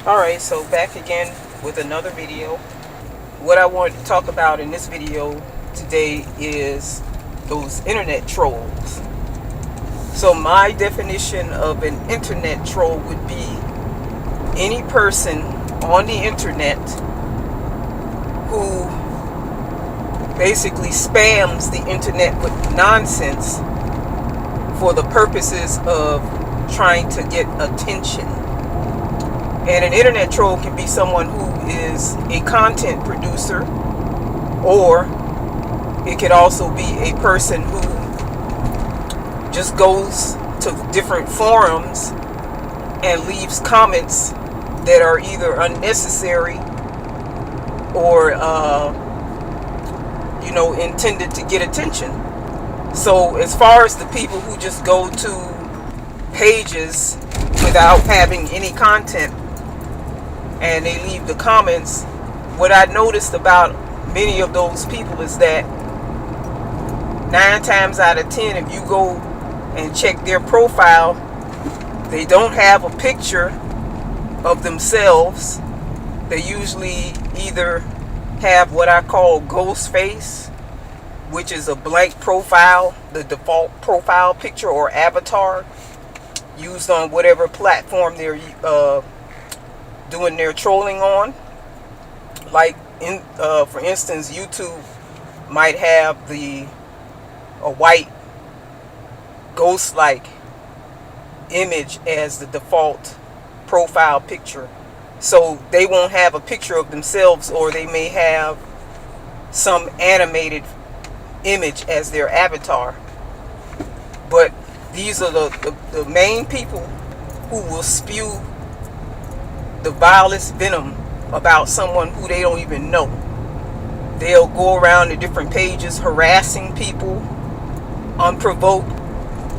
Alright, so back again with another video. What I want to talk about in this video today is those internet trolls. So my definition of an internet troll would be any person on the internet who basically spams the internet with nonsense for the purposes of trying to get attention. And an internet troll can be someone who is a content producer, or it could also be a person who just goes to different forums and leaves comments that are either unnecessary or intended to get attention. So as far as the people who just go to pages without having any content and they leave the comments, what I noticed about many of those people is that 9 times out of 10, if you go and check their profile, they don't have a picture of themselves. They usually either have what I call ghostface, which is a blank profile, the default profile picture or avatar used on whatever platform they're doing their trolling on. Like for instance, YouTube might have a white ghost-like image as the default profile picture. So they won't have a picture of themselves, or they may have some animated image as their avatar. But these are the main people who will spew the vilest venom about someone who they don't even know. They'll go around to different pages harassing people unprovoked,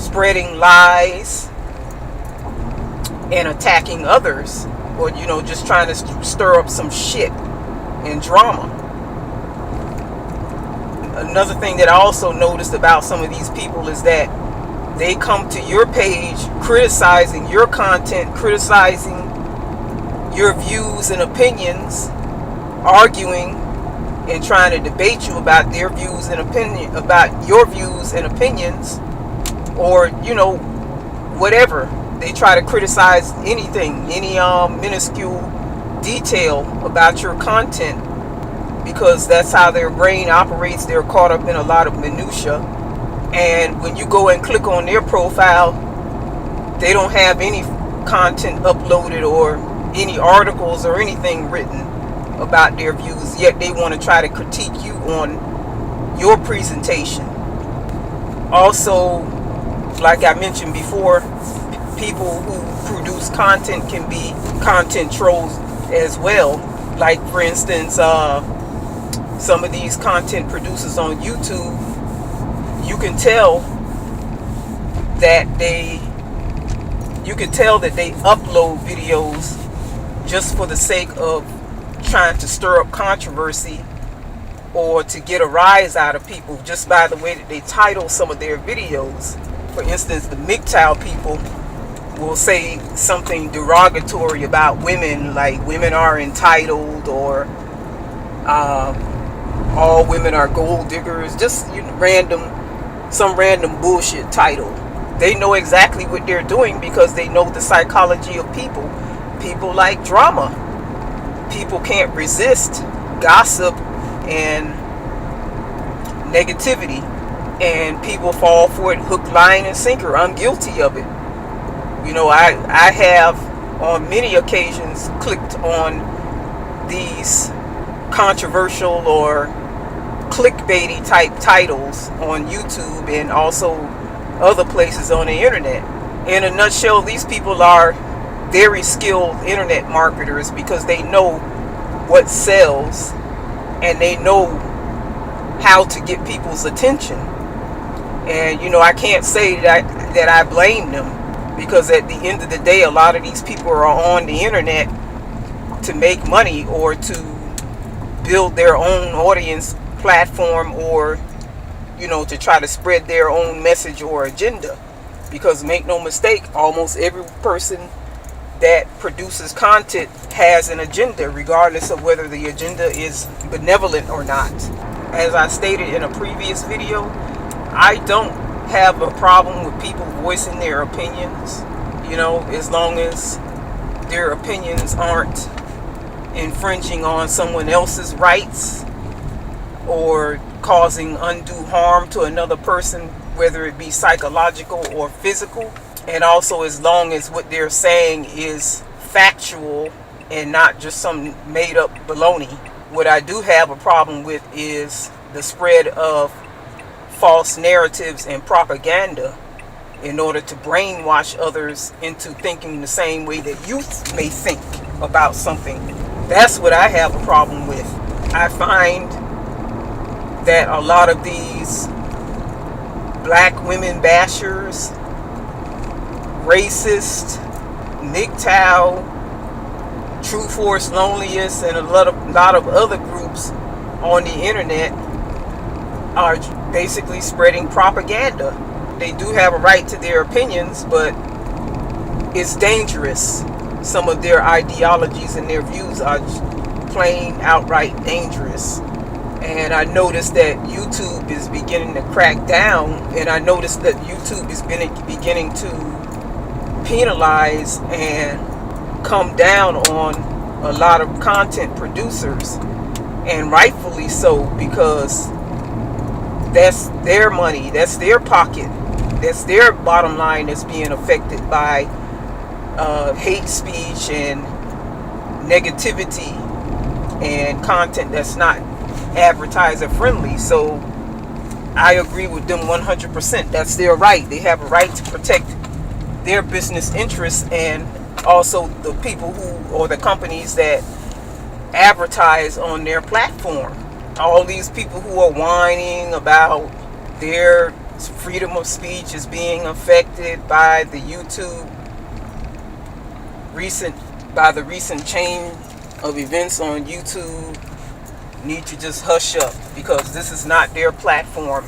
spreading lies and attacking others, or just trying to stir up some shit and drama. Another thing that I also noticed about some of these people is that they come to your page criticizing your content, criticizing your views and opinions, arguing and trying to debate you about their views and about your views and opinions, or whatever. They try to criticize anything, any minuscule detail about your content, because that's how their brain operates. They're caught up in a lot of minutia, and when you go and click on their profile, they don't have any content uploaded or any articles or anything written about their views, yet they want to try to critique you on your presentation. Also, like I mentioned before, people who produce content can be content trolls as well. Like for instance, some of these content producers on YouTube, you can tell that they upload videos just for the sake of trying to stir up controversy or to get a rise out of people, just by the way that they title some of their videos. For instance, the MGTOW people will say something derogatory about women, like women are entitled, or all women are gold diggers, just some random bullshit title. They know exactly what they're doing because they know the psychology of people. People like drama. People can't resist gossip and negativity, and people fall for it hook, line, and sinker. I'm guilty of it. I have on many occasions clicked on these controversial or clickbaity type titles on YouTube and also other places on the internet. In a nutshell, these people are very skilled internet marketers because they know what sells and they know how to get people's attention. And I can't say that I blame them, because at the end of the day, a lot of these people are on the internet to make money or to build their own audience platform, or to try to spread their own message or agenda. Because make no mistake, almost every person that produces content has an agenda, regardless of whether the agenda is benevolent or not. As I stated in a previous video, I don't have a problem with people voicing their opinions, as long as their opinions aren't infringing on someone else's rights or causing undue harm to another person, whether it be psychological or physical. And also as long as what they're saying is factual and not just some made up baloney. What I do have a problem with is the spread of false narratives and propaganda in order to brainwash others into thinking the same way that you may think about something. That's what I have a problem with. I find that a lot of these black women bashers, racist, MGTOW, True Force Loneliest, and a lot of other groups on the internet are basically spreading propaganda. They do have a right to their opinions, but it's dangerous. Some of their ideologies and their views are plain outright dangerous. And I noticed that YouTube is beginning to crack down, and I noticed that YouTube is beginning to penalize and come down on a lot of content producers, and rightfully so, because that's their money, that's their pocket, that's their bottom line that's being affected by hate speech and negativity and content that's not advertiser friendly. So I agree with them 100%. That's their right. They have a right to protect their business interests, and also the people who, or the companies that advertise on their platform. All these people who are whining about their freedom of speech is being affected by the recent chain of events on YouTube need to just hush up, because this is not their platform.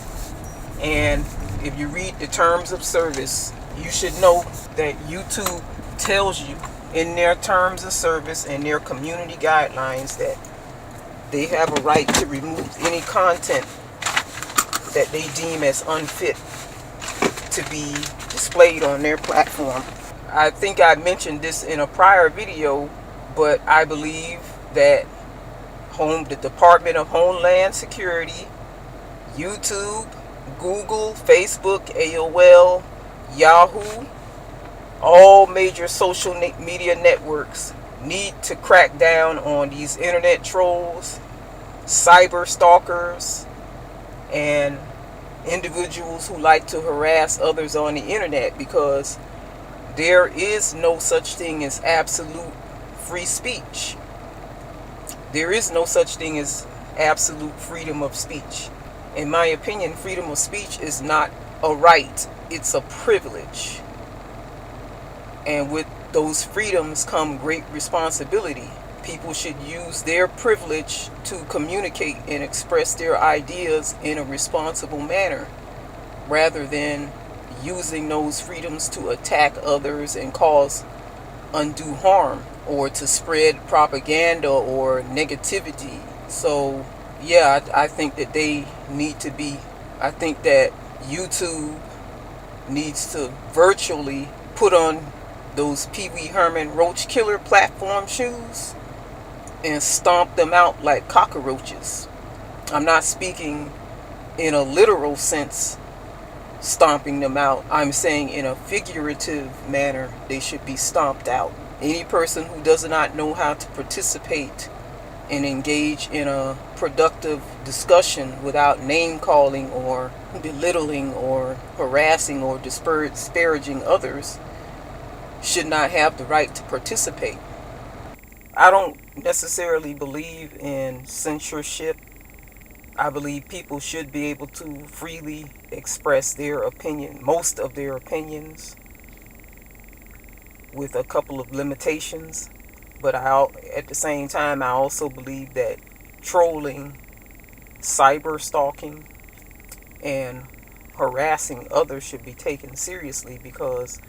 And if you read the terms of service, you should know that YouTube tells you in their terms of service and their community guidelines that they have a right to remove any content that they deem as unfit to be displayed on their platform. I think I mentioned this in a prior video, but I believe that the Department of Homeland Security, YouTube, Google, Facebook, AOL, Yahoo, all major social media networks need to crack down on these internet trolls, cyber stalkers, and individuals who like to harass others on the internet, because there is no such thing as absolute free speech. There is no such thing as absolute freedom of speech. In my opinion, freedom of speech is not a right, it's a privilege. And with those freedoms come great responsibility. People should use their privilege to communicate and express their ideas in a responsible manner, rather than using those freedoms to attack others and cause undue harm, or to spread propaganda or negativity. So yeah, I think that I think that YouTube needs to virtually put on those Pee Wee Herman roach killer platform shoes and stomp them out like cockroaches. I'm not speaking in a literal sense, stomping them out. I'm saying in a figurative manner, they should be stomped out. Any person who does not know how to participate and engage in a productive discussion without name calling or belittling or harassing or disparaging others should not have the right to participate. I don't necessarily believe in censorship. I believe people should be able to freely express their opinion, most of their opinions, with a couple of limitations. But at the same time, I also believe that trolling, cyberstalking, and harassing others should be taken seriously, because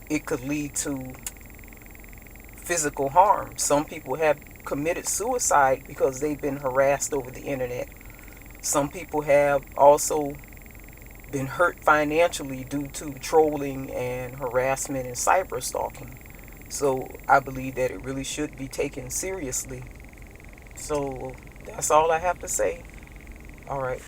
it could lead to physical harm. Some people have committed suicide because they've been harassed over the internet. Some people have also been hurt financially due to trolling and harassment and cyberstalking. So I believe that it really should be taken seriously. So that's all I have to say. All right.